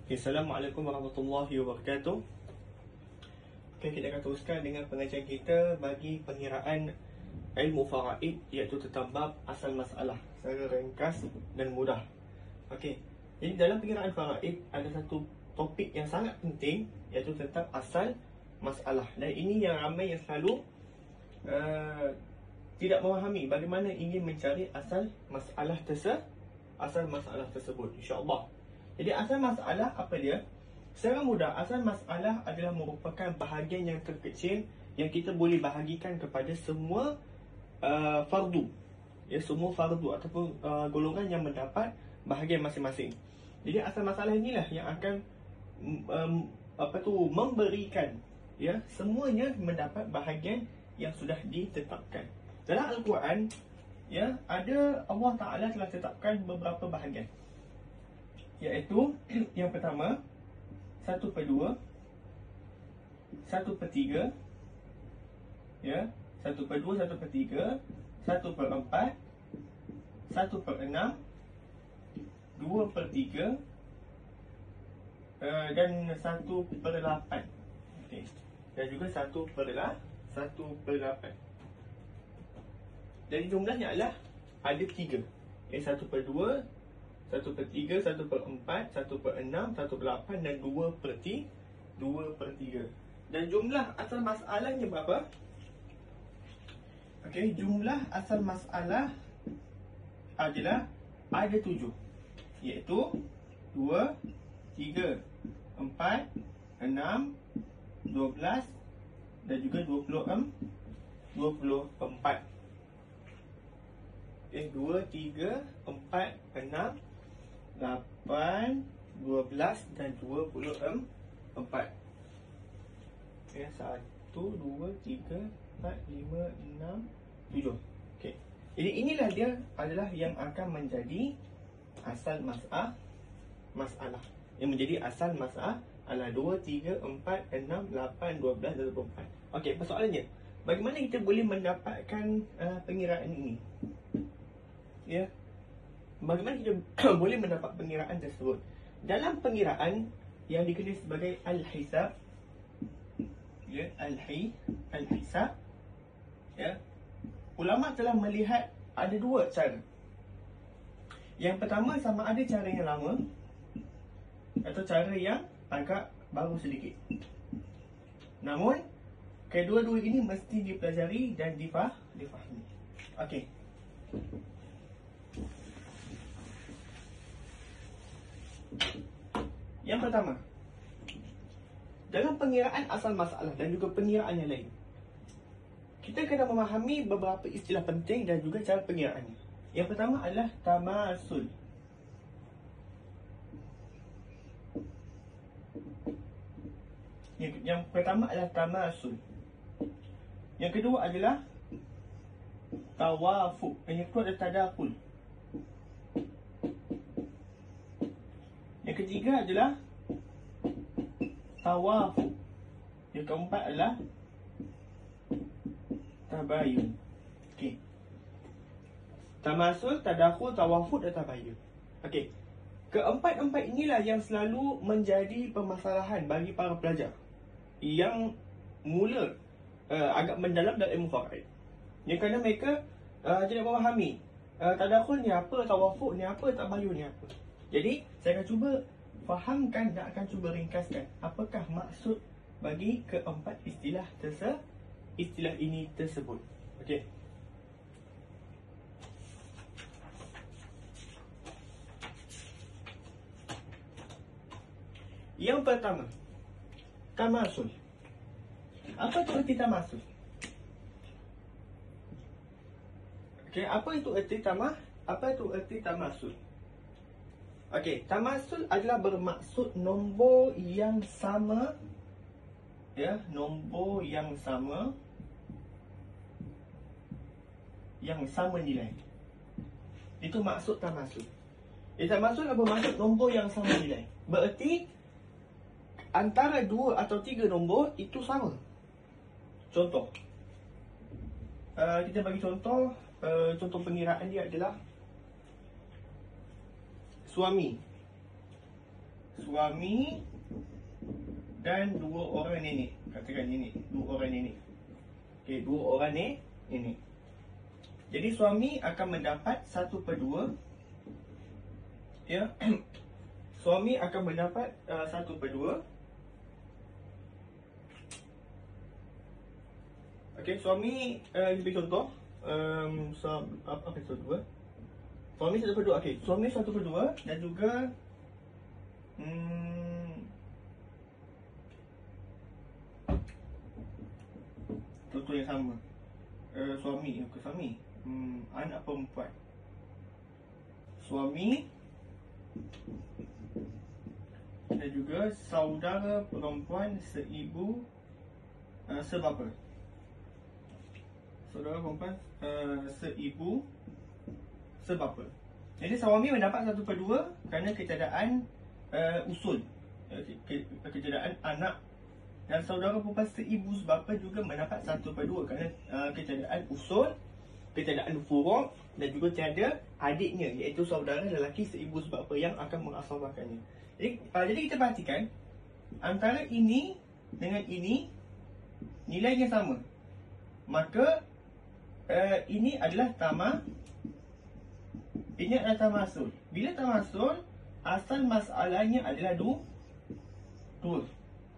Assalamualaikum warahmatullahi wabarakatuh. Okay, kita akan teruskan dengan pengajian kita bagi pengiraan ilmu faraid, iaitu tentang bab asal masalah secara ringkas dan mudah. Okey. Jadi dalam pengiraan faraid ada satu topik yang sangat penting, iaitu tentang asal masalah. Dan ini yang ramai yang selalu tidak memahami bagaimana ingin mencari asal masalah tersebut, insya-Allah. Jadi asal masalah apa dia? Secara mudah, asal masalah adalah merupakan bahagian yang terkecil yang kita boleh bahagikan kepada semua fardu. Ya, semua fardu ataupun golongan yang mendapat bahagian masing-masing. Jadi asal masalah inilah yang akan memberikan, ya, semuanya mendapat bahagian yang sudah ditetapkan. Dalam Al-Quran, ya, ada Allah Taala telah tetapkan beberapa bahagian, iaitu yang pertama 1/2, 1/3, ya, 1/2, 1/3, 1/4, 1/6, 2/3 dan 1/8. Okey. Dan juga 1/8. Jadi jumlahnya adalah ada 3. 1/2, 1/3, 1/4, 1/6, 1/8 dan 2/3. Dan jumlah asal masalahnya berapa? Okey, jumlah asal masalah adalah ada 7, iaitu 2, 3, 4, 6, 12 dan juga 24. Okey, 2, 3, 4, 6, 8, 12 dan 24. Okay, 1, 2, 3, 4, 5, 6, 7. Okay. Jadi inilah dia adalah yang akan menjadi asal masalah. Yang menjadi asal masalah adalah 2, 3, 4, 6, 8, 12 dan 24. Okey, persoalannya, bagaimana kita boleh mendapatkan pengiraan ini? Ya. Bagaimana kita boleh mendapat pengiraan tersebut? Dalam pengiraan yang dikenali sebagai al-hisab, ya, al-hisab, ya, ulama telah melihat ada dua cara. Yang pertama, sama ada cara yang lama atau cara yang agak baru sedikit. Namun kedua-dua ini mesti dipelajari dan difahami. Okey. Yang pertama, dalam pengiraan asal masalah dan juga pengiraan yang lain, kita kena memahami beberapa istilah penting dan juga cara pengiraannya. Yang pertama adalah tamasul. Yang pertama adalah tamasul. Yang kedua adalah tawafuq. Yang kedua adalah tadakul. Yang ketiga adalah tawafuq. Yang keempat adalah tabayun. Okey. Tamasul, tadakhul, tawafuq dan tabayun. Okey. Keempat-empat inilah yang selalu menjadi permasalahan bagi para pelajar yang mula agak mendalam dalam ilmu faraid. Yang kerana mereka tidak memahami tadakhul ni apa, tawafuq ni apa, tabayun ni apa. Jadi, saya akan cuba fahamkan dan akan cuba ringkaskan apakah maksud bagi keempat istilah ini tersebut. Okey. Yang pertama, tamasul. Apa itu erti tamasul? Okey, apa itu erti tamasul? Okey, tamasul adalah bermaksud nombor yang sama, ya, nombor yang sama nilai. Itu maksud tamasul. Tamasul adalah bermaksud nombor yang sama nilai. Bererti antara 2 atau 3 nombor itu sama. Contoh, kita bagi contoh pengiraan dia adalah suami suami dan 2 orang nenek. Katakan nenek, 2 orang nenek. Okey, 2 orang nenek. Jadi suami akan mendapat 1/2. Ya. Suami akan mendapat 1/2. Okey, suami bagi contoh apa contoh 2? Suami 1/2. Okey, suami 1/2 dan juga contoh yang sama. Suami, anak perempuan. Suami dan juga saudara perempuan seibu sebapa. Saudara perempuan seibu sebapa. Jadi suami mendapat 1/2 kerana ketiadaan usul, ketiadaan anak, dan saudara perempuan seibu sebapa juga mendapat 1/2 kerana ketiadaan usul, ketiadaan furuk dan juga tiada adiknya, iaitu saudara lelaki seibu sebapa yang akan mengasabahkannya. Jadi kita perhatikan antara ini dengan ini nilainya sama. Maka ini adalah tamah, ini adalah tamasul. Bila tamasul, asal masalahnya adalah 2.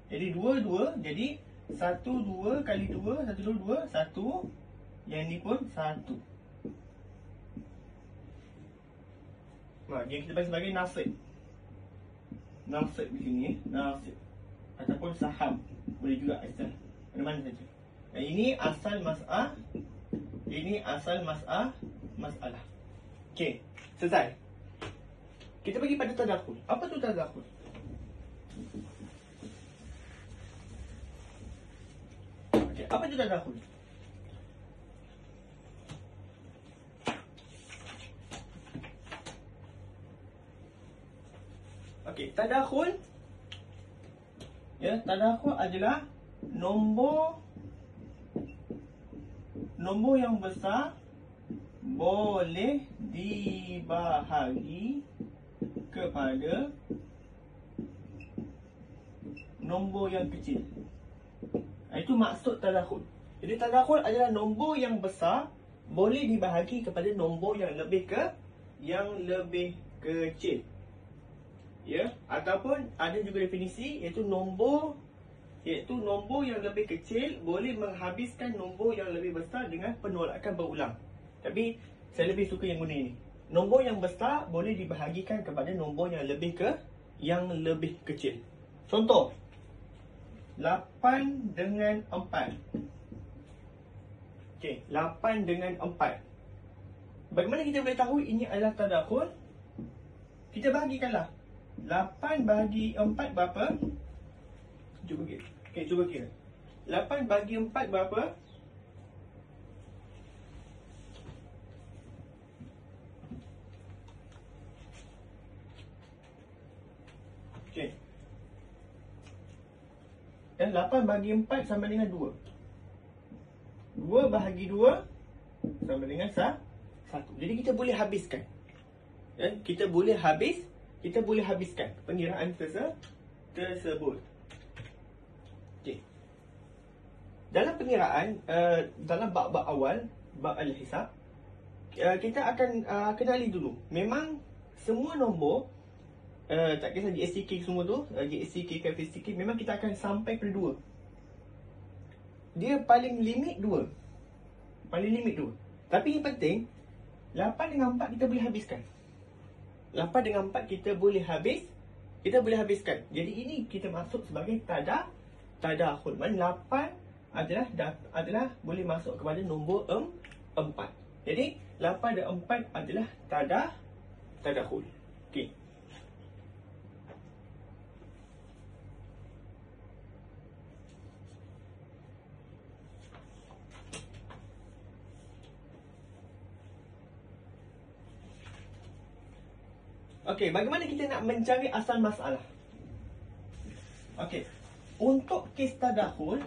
Jadi 2, jadi 1, 2 kali 2, 1, 2, 1. Yang ni pun 1. Yang kita panggil sebagai nasib. Nasib di sini, nasib. Ataupun saham. Boleh juga asal. Mana-mana saja. Dan ini asal mas'ah. Ini asal masalah. Okey, selesai. Kita pergi pada tadakhul. Apa tu tadakhul? Okey, apa tu tadakhul? Okey, tadakhul. Ya, tadakhul adalah nombor yang besar boleh dibahagi kepada nombor yang kecil. Itu maksud tadakhul. Jadi tadakhul adalah nombor yang besar boleh dibahagi kepada nombor yang lebih kecil. Ya, ataupun ada juga definisi iaitu nombor yang lebih kecil boleh menghabiskan nombor yang lebih besar dengan penolakan berulang. Tapi saya lebih suka yang guna ini. Nombor yang besar boleh dibahagikan kepada nombor yang lebih kecil. Contoh 8 dengan 4. Okey, 8 dengan 4. Bagaimana kita boleh tahu ini adalah tadakhul? Kita bahagikanlah. 8 bahagi 4 berapa? Cuba kira. Okey, cuba kira. 8 bagi 4 berapa? Okey. Dan 8 bagi 4 sama dengan 2. 2 bahagi 2 sama dengan 1. Jadi kita boleh habiskan. Ya, kita boleh habiskan pengiraan tersebut. Okey. Dalam pengiraan, dalam bab awal, bab al-hisab, kita akan kenali dulu. Memang semua nombor, tak kisah GSTK semua tu, GSTK, KFSTK, memang kita akan sampai ke 2. Dia paling limit 2. Tapi yang penting 8 dengan 4 kita boleh habiskan. 8 dengan 4 kita boleh habiskan. Jadi ini kita masuk sebagai tadakhul. Mana 8 adalah boleh masuk kepada nombor 4. Jadi 8 dan 4 adalah tadakhul. Okey. Okey, bagaimana kita nak mencari asal masalah? Okey. Untuk kes tadakhul,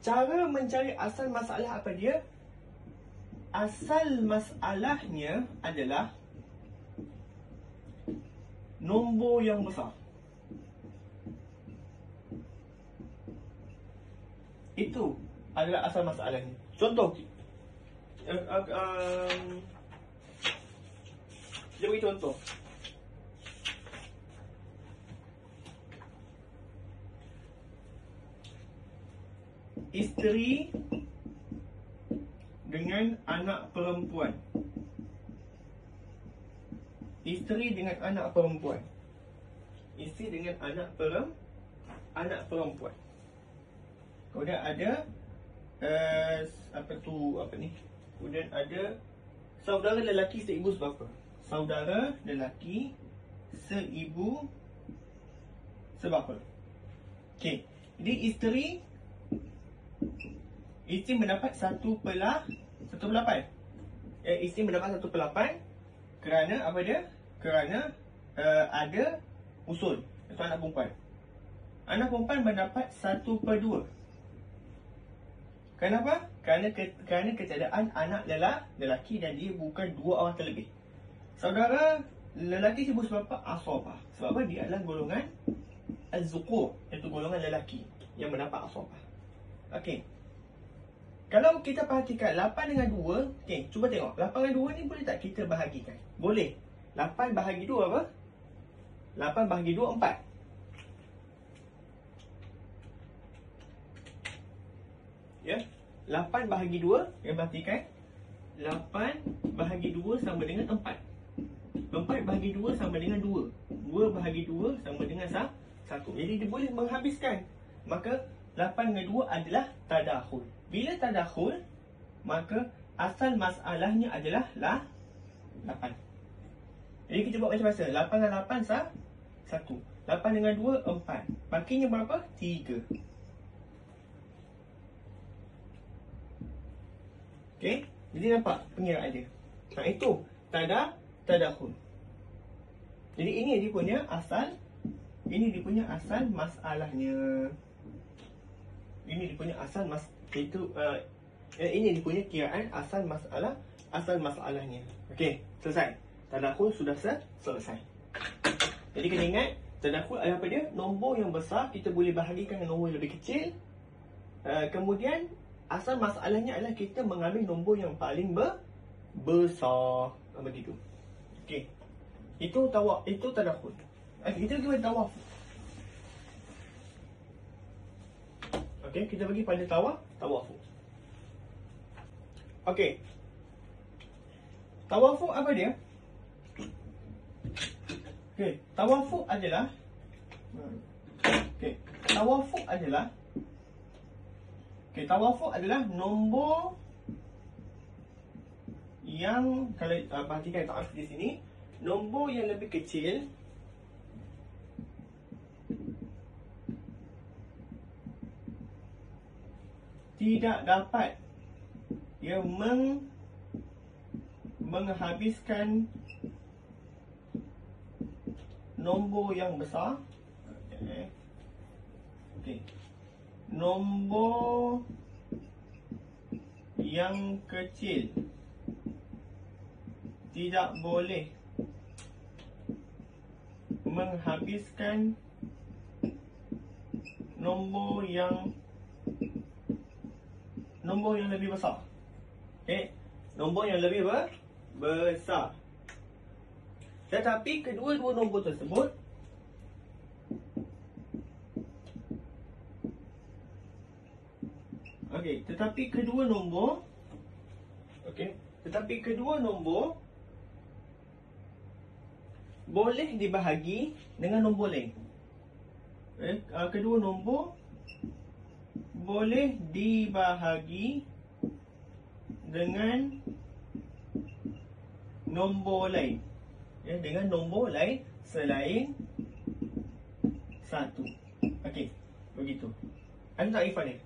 cara mencari asal masalah apa dia? Asal masalahnya adalah nombor yang besar. Itu adalah asal masalahnya. Contoh, kita beri contoh. Isteri dengan anak perempuan. Isteri dengan anak perempuan. Isteri dengan anak perempuan. Kemudian ada Kemudian ada saudara lelaki seibu sebapa. Saudara lelaki seibu sebapa. Okey. Jadi isteri mendapat 1/8. Isteri mendapat 1/8 kerana apa dia? Kerana ada usul, itu anak perempuan. Anak perempuan mendapat 1/2. Kenapa? Kerana ketiadaan anak lelaki dan dia bukan 2 orang terlebih. Saudara lelaki seibu sebapa asabah. Sebab apa? Dia adalah golongan az-zukur, iaitu golongan lelaki yang mendapat asabah. Okey. Kalau kita perhatikan 8 dengan 2, okey, cuba tengok. 8 dengan 2 ni boleh tak kita bahagikan? Boleh. 8 bahagi 2 apa? 8 bahagi 2, 4. Ya. 8 bahagi 2, yang perhatikan. 8 bahagi 2 sama dengan 4. 4 bahagi 2 sama dengan 2. 2 bahagi 2 sama dengan 1. Jadi dia boleh menghabiskan. Maka 8 dengan 2 adalah tadakhul. Bila tadakhul, maka asal masalahnya adalah 8. Jadi kita buat macam biasa. 8 dengan 8 sah 1. 8 dengan 2, 4. Bakinya berapa? 3. Okey. Jadi nampak pengiraan dia. Nah, itu tadakhul. Jadi ini dia punya asal. Ini dia punya asal masalahnya. Ini dia punya asal ini dia punya kiraan asal masalahnya. Okey, selesai. Tadakhul sudah selesai. Jadi kena ingat, tadakhul adalah apa dia? Nombor yang besar kita boleh bahagikan dengan nombor yang lebih kecil. Kemudian asal masalahnya adalah kita mengambil nombor yang paling besar. Begitu. Okey. Itu tadakhul. Kita pergi pada tawafuk. Okey, kita pergi pada tawafuk. Okey. Tawafuk apa dia? Okey, tawafuk adalah tawafuk adalah nombor yang, kalau perhatikan ta'arif di sini, nombor yang lebih kecil tidak dapat dia menghabiskan nombor yang besar. Okey. Nombor yang kecil tidak boleh menghabiskan nombor yang lebih besar. Okey, nombor yang lebih besar. Tetapi kedua-dua nombor tersebut tetapi kedua nombor boleh dibahagi dengan nombor lain. Kedua nombor boleh dibahagi dengan nombor lain. Dengan nombor lain selain 1. Okey, begitu. Ada takrifan dia.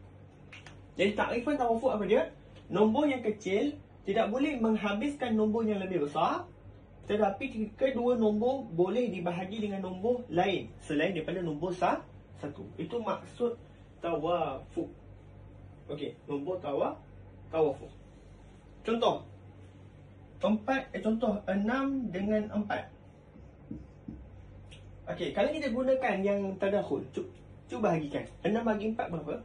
Jadi takrifan tawafuk apa dia? Nombor yang kecil tidak boleh menghabiskan nombor yang lebih besar, tetapi kedua nombor boleh dibahagi dengan nombor lain selain daripada nombor 1. Itu maksud tawafuk. Okey, nombor tawafuk. Contoh 6 dengan 4. Okey, kalau kita gunakan yang tadakhul, cuba bahagikan. 6 bagi 4 berapa?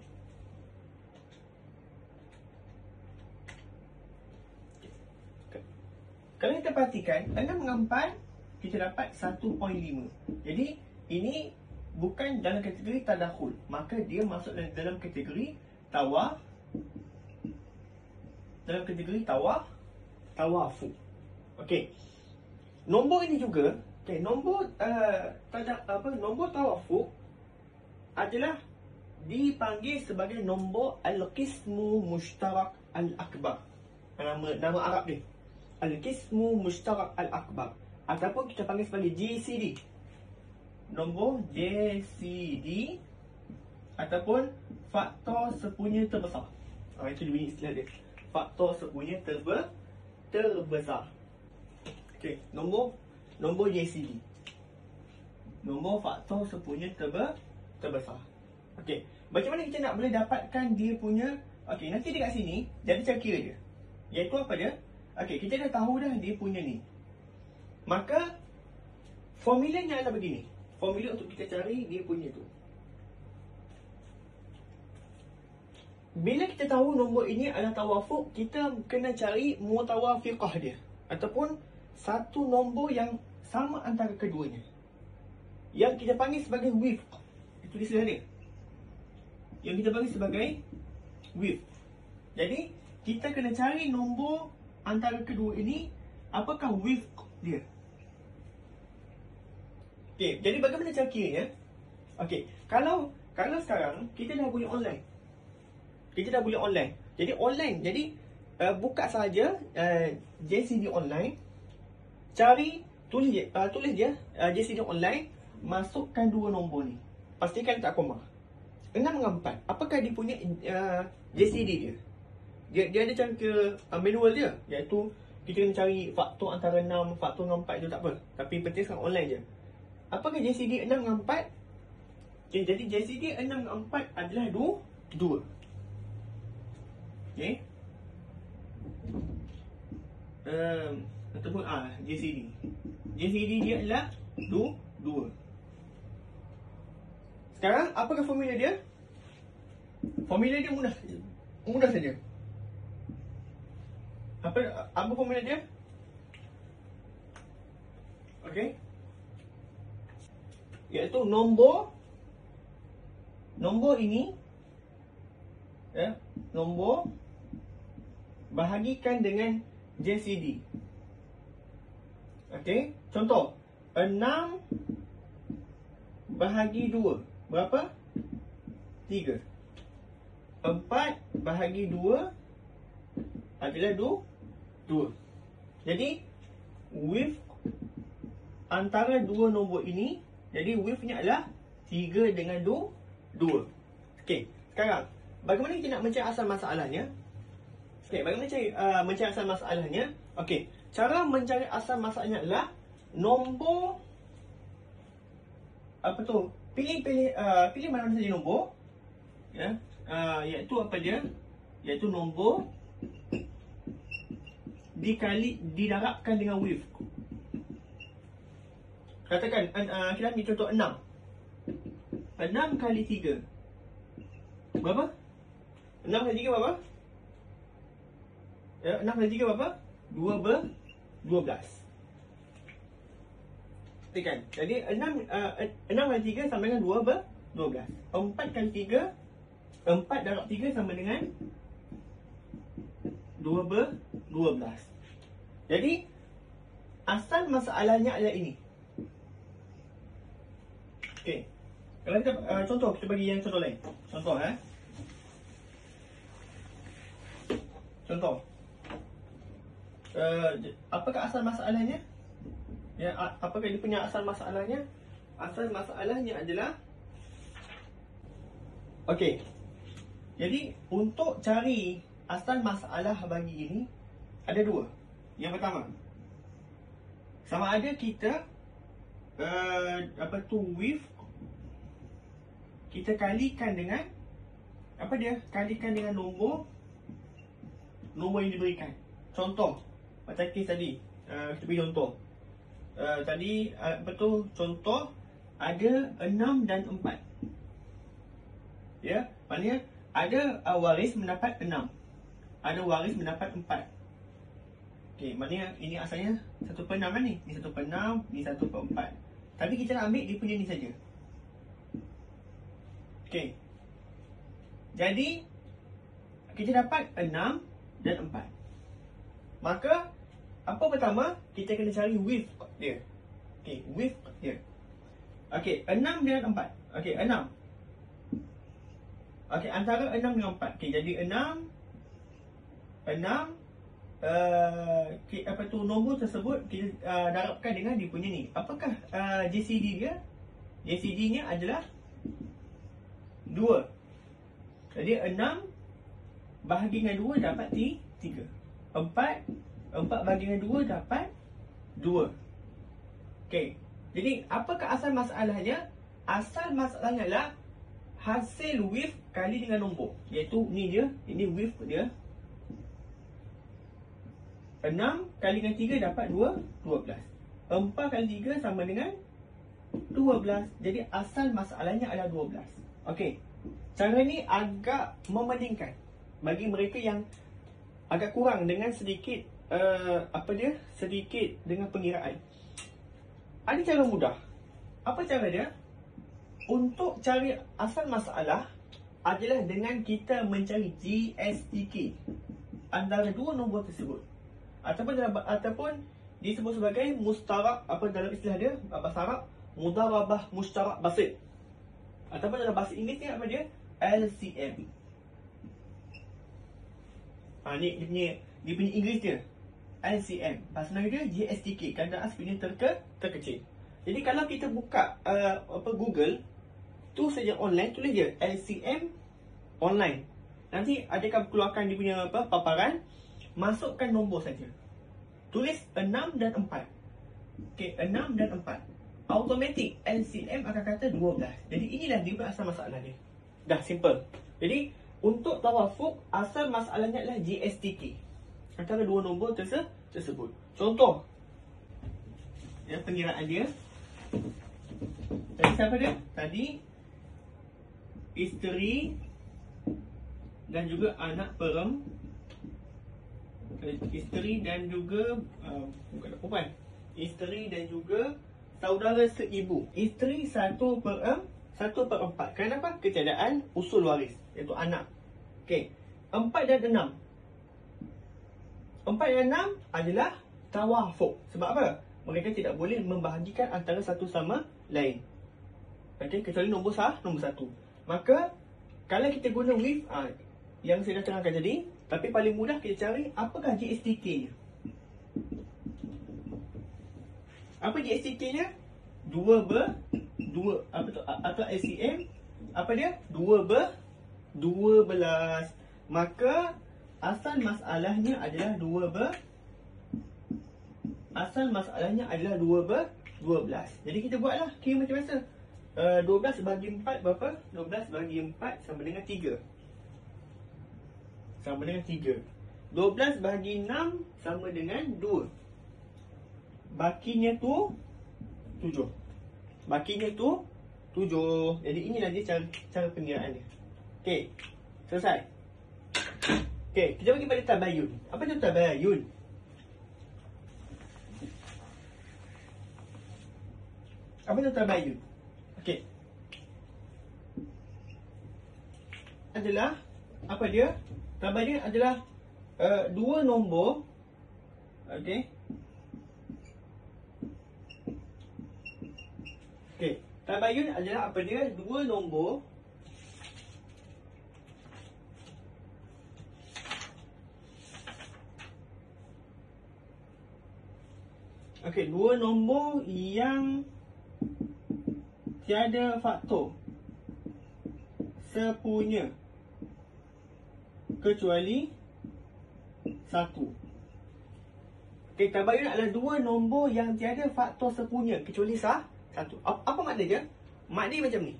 Kalau kita perhatikan, 6 dengan 4, kita dapat 1.5. Jadi, ini bukan dalam kategori tadakhul. Maka dia masuk dalam kategori tawafuq. Okey. Nombor ini juga, okey, nombor nombor tawafuq adalah dipanggil sebagai nombor al-qismu mushtarak al-akbar. Nama Arab dia. Al-qismu mushtarak al-akbar, ataupun kita panggil sebagai JCD. Nombor JCD ataupun faktor sepunya terbesar. Itu bunyi istilah dia. Faktor sepunya terbesar. Okey, nombor JCD. Nombor faktor sepunya terbesar. Okey, bagaimana kita nak boleh dapatkan dia punya? Okey, nanti dekat sini dia ada cara kira dia. Iaitu apa dia? Okey, kita dah tahu dah dia punya ni. Maka formulanya adalah begini. Formula untuk kita cari dia punya tu. Bila kita tahu nombor ini adalah tawafuq, kita kena cari mutawafiqah dia, ataupun satu nombor yang sama antara keduanya, yang kita panggil sebagai wifq. Itu istilah dia, yang kita panggil sebagai wifq. Jadi kita kena cari nombor antara kedua ini, apakah wifq dia. Okey, jadi bagaimana cara kiranya? Okey, kalau sekarang kita dah boleh online. Jadi online. Jadi buka saja JCD online. Tulis dia JCD online, masukkan dua nombor ni. Pastikan tak koma. 6 dengan 4. Apakah dia punya JCD dia? Dia ada cara manual dia, iaitu kita kena cari faktor antara 6, faktor dengan 4 tu tak apa. Tapi penting sekarang online je. Apakah JCD 6 dengan 4? Okay, jadi JCD 6 dengan 4 adalah 2. Okay. Ataupun JCD. JCD dia adalah 2. Sekarang, apakah formula dia? Formula dia mudah saja. Apa formula dia? Okay. Iaitu nombor ini, nombor bahagikan dengan JCD. Okey, contoh 6 bahagi 2 berapa? 3. 4 bahagi 2 adalah 2. Jadi wifq antara dua nombor ini, jadi wifqnya adalah 3 dengan 2. Okey, sekarang bagaimana kita nak mencari asal masalahnya? Okey, bagaimana mencari asal masalahnya? Okey, cara mencari asal masalahnya adalah nombor pilih mana saja nombor, iaitu apa dia? Iaitu nombor didarabkan dengan wifq. Katakan kita ambil contoh 6. 6 kali 3 berapa? 6 kali 3 berapa? 6 kali 3 berapa? 12. Kan? Jadi 6 kali 3 sama dengan 12. 4 kali 3, 4 darab 3 sama dengan 12. Jadi asal masalahnya adalah ini. Okey. Kalau kita contoh, kita bagi yang contoh lain. Contoh Contoh. Apakah asal masalahnya? Ya, apakah dia punya asal masalahnya? Asal masalahnya adalah okey. Jadi untuk cari asal masalah bagi ini ada dua. Yang pertama, sama ada kita wifq kita kalikan dengan kalikan dengan nombor yang diberikan. Contoh macam kes tadi, kita beri contoh tadi contoh ada 6 dan 4. Ya, maknanya ada waris mendapat 6. Ada waris mendapat 4. Okey, maknanya ini asalnya 1/6 kan ni. Ni 1/6, ni 1/4. Tapi kita nak ambil dia punya ni saja. Okey. Jadi kita dapat 6 dan 4. Maka apa pertama kita kena cari width dia. Okey, width dia. Okey, 6 dengan 4. Okey, 6. Okey, antara 6 dengan 4. Okey, jadi 6 apa tu nombor tersebut kita darabkan dengan dia punya ni. Apakah JCD dia? JCD nya adalah 2. Jadi 6 bahagi dengan 2 dapat 3. 4 bahagi dengan 2 dapat 2. Okey. Jadi apakah asal masalahnya? Asal masalahnya adalah hasil width kali dengan nombor. Iaitu ni dia, ini width dia. 6 kali dengan 3 dapat 12. 4 kali 3 sama dengan 12. Jadi asal masalahnya adalah 12. Okey. Cara ni agak memadingkan bagi mereka yang agak kurang dengan sedikit sedikit dengan pengiraan. Ada cara mudah. Apa cara dia? Untuk cari asal masalah adalah dengan kita mencari GSTK antara dua nombor tersebut. Ataupun disebut sebagai mustarak, dalam istilah dia bahasa Arab, mudarabah mustarak basit. Ataupun dalam bahasa Inggeris ni apa dia? LCM. Ni dia punya Inggeris dia. LCM. Bahasa Melayu dia GSTK, gandaan spinning terkecil. Jadi kalau kita buka Google, tu saja online, tulis je LCM online. Nanti adakah keluarkan dia punya paparan, masukkan nombor saja. Tulis 6 dan 4. Okey, 6 dan 4. Automatik LCM akan kata 12. Jadi inilah dia asal masalah dia. Dah simple. Jadi untuk tawafuk, asal masalahnya adalah GSTK antara dua nombor tersebut. Contoh pengiraan dia. Tadi siapa dia? Tadi isteri dan juga anak isteri dan juga bukan perempuan. Isteri dan juga saudara seibu. Isteri 1/4. Kenapa? Ketiadaan usul waris, iaitu anak. Okey. 4 dan 6. 4 dan 6 adalah tawafuk. Sebab apa? Mereka tidak boleh membahagikan antara satu sama lain. Okey, kecuali nombor 1. Maka kalau kita guna width yang saya dah terangkan tadi, tapi paling mudah kita cari apakah GSTK-nya. Apa GSTK-nya? 2/2 atau LCM apa dia? 2/12. Maka asal masalahnya adalah 2/12. Jadi kita buatlah kira macam biasa. 12 bagi 4 berapa? 12 bagi 4 sama dengan 3. 12 bagi 6 sama dengan 2. Bakinya tu 7. Jadi inilah dia cara pengiraan dia. Okey. Selesai. Okey, kita pergi pada tabayun. Apa tu tabayun? Okey. Adalah apa dia? Tabayun adalah dua nombor. Okey. Tabayun adalah apa dia? Dua nombor dua nombor yang tiada faktor sepunya kecuali 1. Tabayun adalah dua nombor yang tiada faktor sepunya kecuali 1. Apa makna dia? Maknanya macam ni.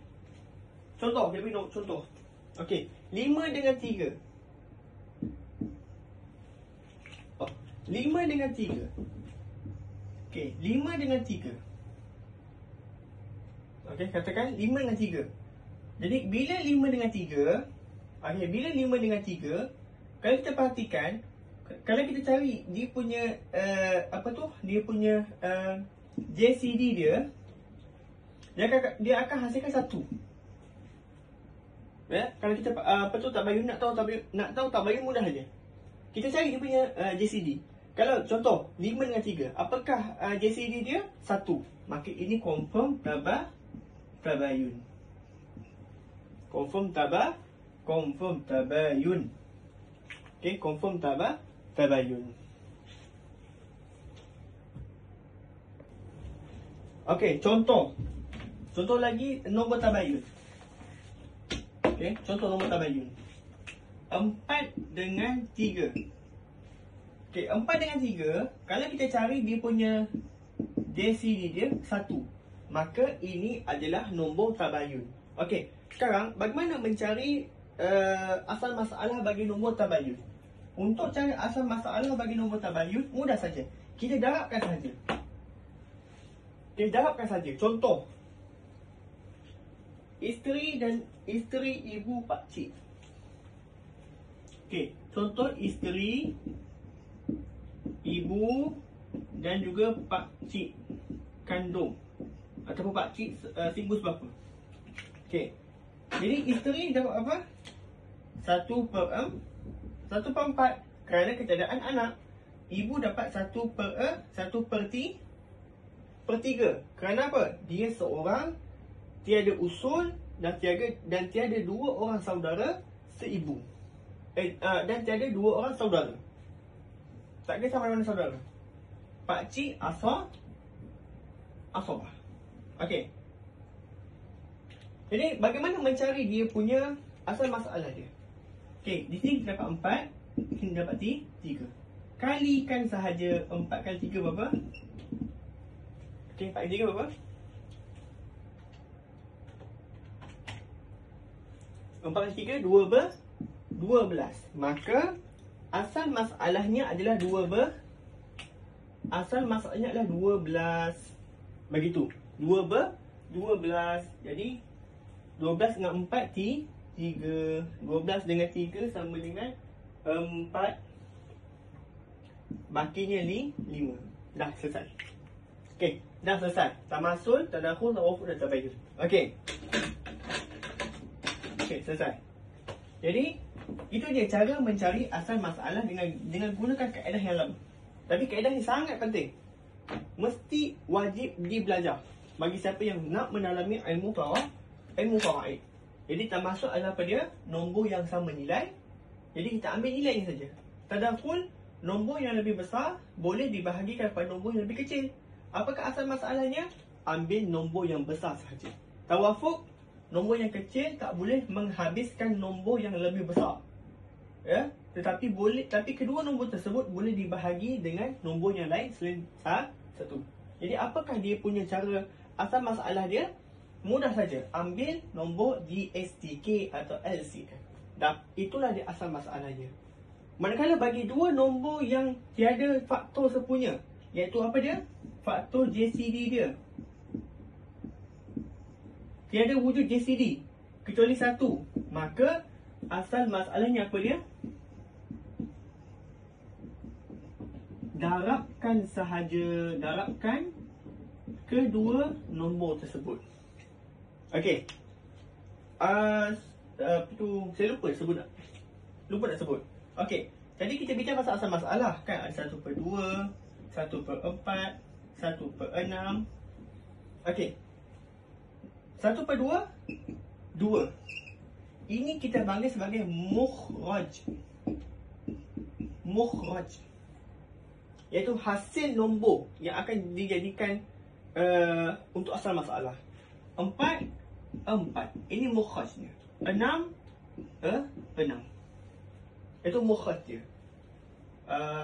Contoh, dia beri contoh. Okey, 5 dengan 3. 5 dengan 3. Okey, 5 dengan 3. Okey, katakan 5 dengan 3. Jadi bila 5 dengan 3, okey, bila 5 dengan 3, kalau kita perhatikan, kalau kita cari dia punya dia punya JCD dia akan hasilkan 1. Ya, kalau kita tabayun nak tahu tabayun mudah saja. Kita cari dia punya JCD. Kalau contoh 5 dengan 3, apakah JCD dia? 1. Maka ini confirm tabayun. Confirm tabayun. Okey, confirm tabayun. Okey, contoh lagi nombor tabayun. Okey, contoh nombor tabayun. 4 dengan 3. Okey, 4 dengan 3, kalau kita cari dia punya JCD dia 1, maka ini adalah nombor tabayun. Okey, sekarang bagaimana mencari asal masalah bagi nombor tabayun? Untuk cari asal masalah bagi nombor tabayun, mudah saja. Kita darabkan saja. Okey, darabkan saja. Contoh, isteri ibu pakcik. Okey, contoh isteri, ibu dan juga pakcik kandung ataupun pakcik ibu sebapa. Okey. Jadi isteri dapat apa? 1/4 kerana ketiadaan anak. Ibu dapat 1/3. Kerana apa? Dia seorang, tiada usul dan tiada 2 orang saudara seibu. Dan tiada 2 orang saudara. Tak kisah mana-mana saudara. Pakcik asabah. Okey. Jadi bagaimana mencari dia punya asal masalah dia? Okey, di sini kita dapat 4, di sini dapat 3. Kalikan sahaja 4 kali 3 berapa? Okey, 4 kali 3 berapa? 4 kali 3 12. Maka asal masalahnya adalah 12. Begitu. 12. Jadi 12 dengan 4 3. 12 dengan 3 sama dengan 4. Bakinya 5. Dah selesai. Okey, dah selesai. Tamasul, tadakhul, tawafuk dan tabayyun. Okey. Okey, selesai. Jadi itu dia cara mencari asal masalah dengan gunakan kaedah yang lama. Tapi kaedah ni sangat penting. Mesti wajib dibelajar bagi siapa yang nak mendalami ilmu faraid. Jadi termasuk adalah apa dia? Nombor yang sama nilai. Jadi kita ambil nilai ni saja. Tadakhul, nombor yang lebih besar boleh dibahagikan kepada nombor yang lebih kecil. Apakah asal masalahnya? Ambil nombor yang besar sahaja. Tawafuk, nombor yang kecil tak boleh menghabiskan nombor yang lebih besar. Ya, tetapi kedua nombor tersebut boleh dibahagi dengan nombor yang lain selain satu. Jadi apakah dia punya cara asal masalah dia? Mudah saja. Ambil nombor GSTK atau LCM. Dan itulah dia asal masalahnya. Manakala bagi dua nombor yang tiada faktor sepunya, iaitu apa dia? Faktor JCD dia. Tiada wujud JCD kecuali 1. Maka asal masalahnya apa dia? Darabkan sahaja. Darabkan kedua nombor tersebut. Okey. Saya lupa nak sebut. Okey. Jadi kita bincang pasal asal masalah kan, ada 1/2, 1/4, 1/6. Okey. 1/2, 2. Ini kita panggil sebagai mukhraj. Iaitu hasil nombor yang akan dijadikan untuk asal masalah. 4. Ini mukhrajnya. 6. Itu mukhraj dia.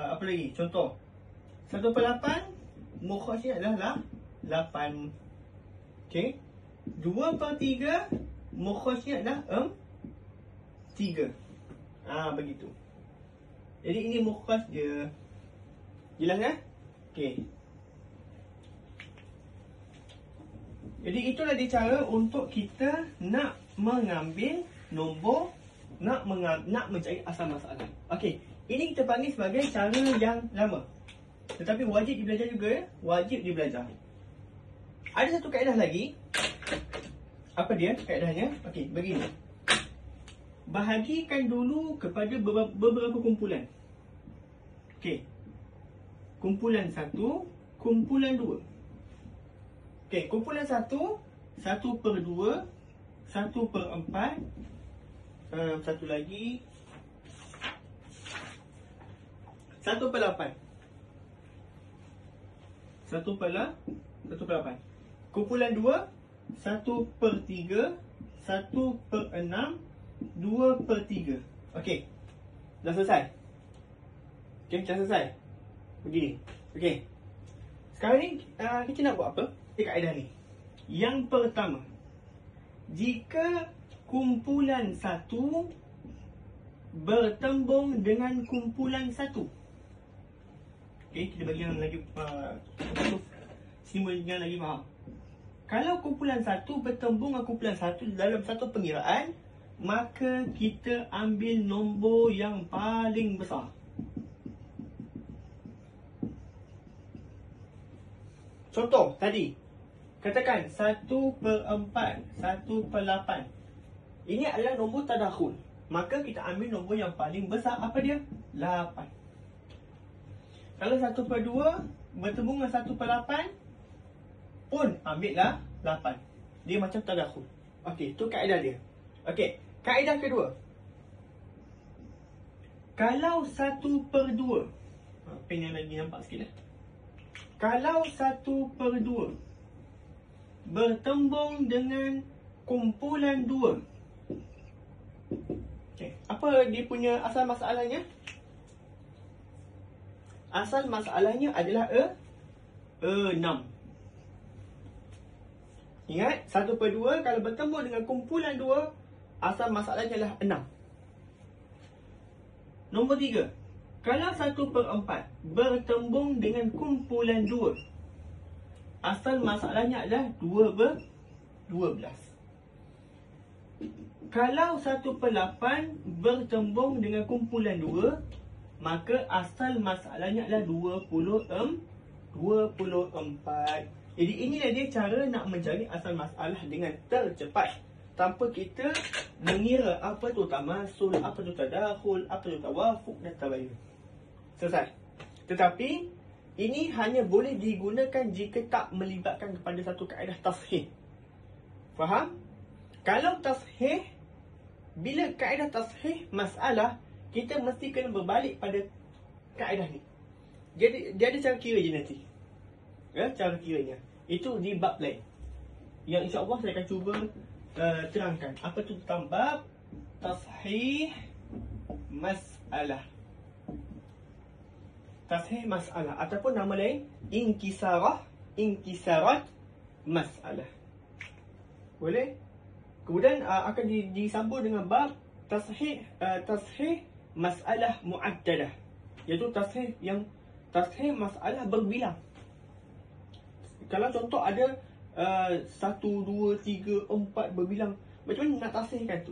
Apa lagi? Contoh. 1/8 mukhrajnya adalah 8. Okey. 2/3 mukhrajnya adalah 3. Begitu. Jadi ini mukhraj dia. Jelas kan? Okey. Jadi itulah dia cara untuk kita nak mengambil nombor, nak mencari asal masalah. Okey, ini kita panggil sebagai cara yang lama. Tetapi wajib dibelajar juga ya. Wajib dibelajar. Ada satu kaedah lagi. Apa dia kaedahnya? Okey, begini. Bahagikan dulu kepada beberapa kumpulan. Okey. Kumpulan 1, kumpulan 2. Okey, kumpulan 1, 1/2, 1/4. Satu lagi 1/8. 1/8. Kumpulan 2, 1/3, 1/6, 2/3. Okey. Dah selesai. Okey, dah selesai. Begini. Okey. Sekarang ni kita nak buat apa? Kaedah ni. Yang pertama, jika kumpulan 1 bertembung dengan kumpulan 1. Okey, kita bagi yang lagi simbol yang lagi faham. Kalau kumpulan 1 bertembung dengan kumpulan 1 dalam satu pengiraan, maka kita ambil nombor yang paling besar. Contoh tadi, katakan 1/4, 1/8. Ini adalah nombor tadakhul. Maka kita ambil nombor yang paling besar. Apa dia? 8. Kalau 1/2 bertemu dengan 1/8 pun ambillah 8. Dia macam tadakhul. Okey, tu kaedah dia. Okey, kaedah kedua. Kalau 1/2, pen yang lagi nampak sikit dah. Kalau 1/2 bertembung dengan kumpulan 2. Okay. Apa dia punya asal masalahnya? Asal masalahnya adalah 6. Ingat, 1/2 kalau bertembung dengan kumpulan 2, asal masalahnya adalah 6. Nombor 3. Kalau 1/4 bertembung dengan kumpulan 2, asal masalahnya adalah 2/12. Kalau 1/8 bertembung dengan kumpulan 2, maka asal masalahnya adalah 24. Jadi inilah dia cara nak mencari asal masalah dengan tercepat, tanpa kita mengira apa tu tamasul, apa tu tadakhul, apa tu tawafuq dan tabayyun. Selesai. Tetapi ini hanya boleh digunakan jika tak melibatkan kepada satu kaedah tashih. Faham? Kalau tashih, bila kaedah tashih masalah, kita mesti kena berbalik pada kaedah ni. Jadi dia ada cara kira je nanti. Ya, cara kiranya. Itu di bab lain, yang insya-Allah saya akan cuba terangkan. Apa tu tentang bab tashih masalah. Tashih masalah ataupun nama lain inkisarat masalah. Boleh? Kemudian akan disambung dengan bab tashih masalah muaddadah, iaitu tashih masalah berbilang. Kalau contoh ada 1, 2, 3, 4 berbilang, macam mana nak tashihkan tu?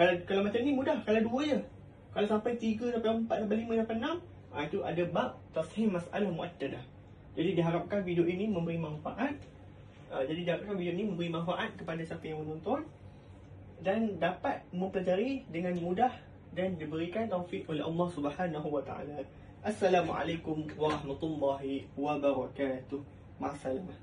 Kalau macam ni mudah, kalau 2 je. Kalau sampai 3, sampai 4, sampai 5, sampai 6, itu ada bab tashih masalah muaddadah. Jadi diharapkan video ini memberi manfaat. Kepada siapa yang menonton dan dapat mempelajari dengan mudah dan diberikan taufik oleh Allah Subhanahu wa taala. Assalamualaikum warahmatullahi wabarakatuh. Ma'assalamah.